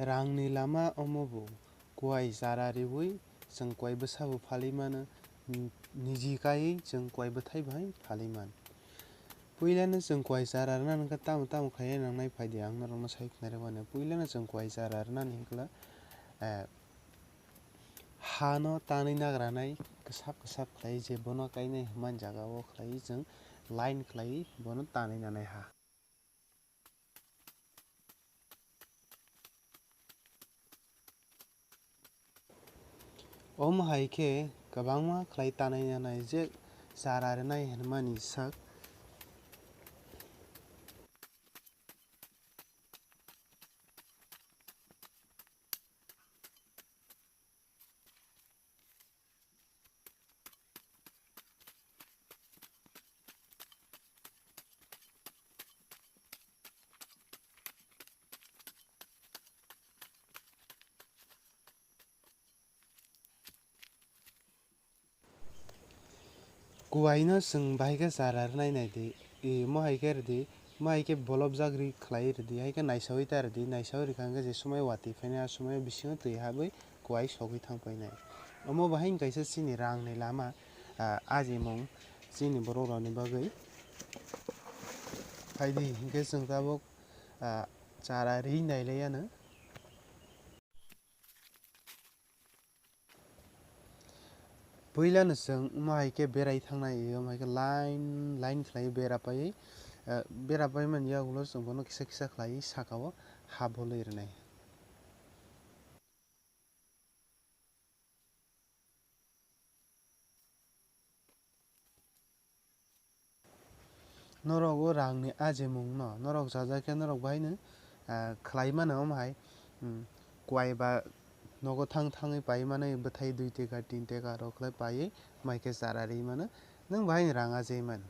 rangni lama omobo Kuwai chara rioi chong Kuwai bwsabo phalimano nijikai chong Kuwai bwthai bahai phaliman. Puilano chong Kuwai chara rwnani hwnkhe tamw khaiui nangnai phaidi ang norokno saimannai mano. Puilano chong Kuwai chara rwnani hwnkhe ha no tanui nagranai kwsap kwsap khlai je bono kainai himani jagao khlai chong line khlai bono tanui nanai ha. Hai khe kwbangma khlai tanui nanai je chara rwnai hwnmani sak. Kuwai no chong bahai chara rwnai naidi mohai khe rwdi mohai khe bolobjak ri khlai rwdi haikhe naisawui ta rwdi naisawui rwkha hwnkhe je sumai watui fainai a sumai bisingo tui habwi Kuwai sogui thangpainai. Omo bahai ni kaisa chini rangni lama ajimung chini borok rokni bagwi phaidi hinkhe chong tabuk chara rinai ano. Puilano chong mohai khe berai thangnai haikhe line khlaiui bera paimani yagulo chong bono kisa kisa khlaiui sakao ha bolui rwnai. Norogo rangni ajimung no norok jaja khe norok bahai no khlai mano omo hai Kuwai ba nogo thang thangui pai manui bwthai 2 teka 3 teka rok khlai paiui mai khe chara ri mano nwng bahai ni rang ajai mani.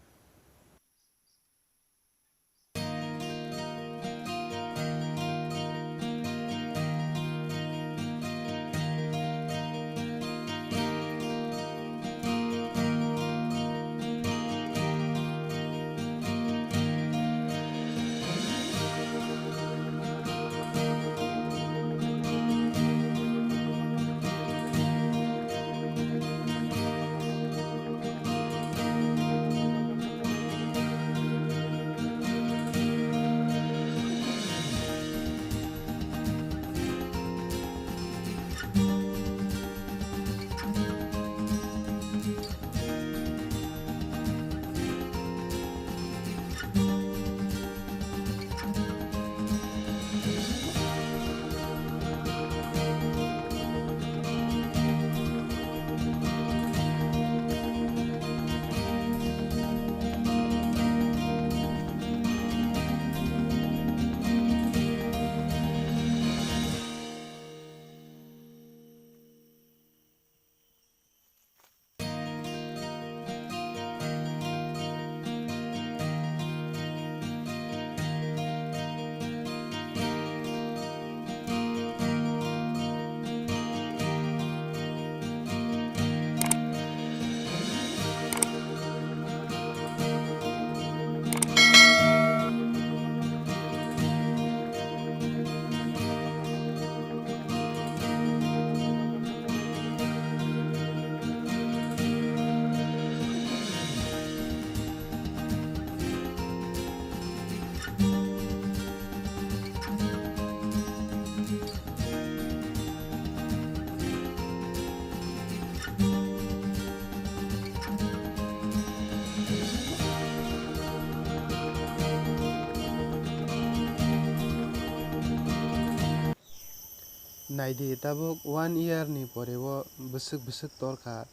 Naidi tabuk 1 year ni pore o bwswk bwswk torkha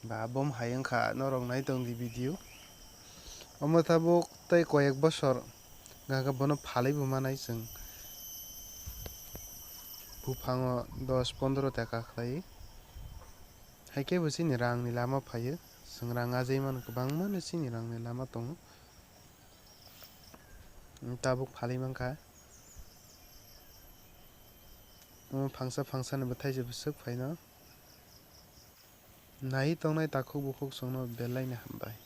ba bom hai wngkha norok nai tong di video. Omo tabuk tei koyek bosor gaga bono phalui bo manai chong buphango 10-15 taka khlaiui haikhe bo chini rangni lama phaiui chong rang ajai mano kwbangma no chini rangni lama tongo tabuk phalui mankha. Phangsa ni bwthai je bwswk phaino nai tongnai takhuk bukhuk chongno belai ni hambai.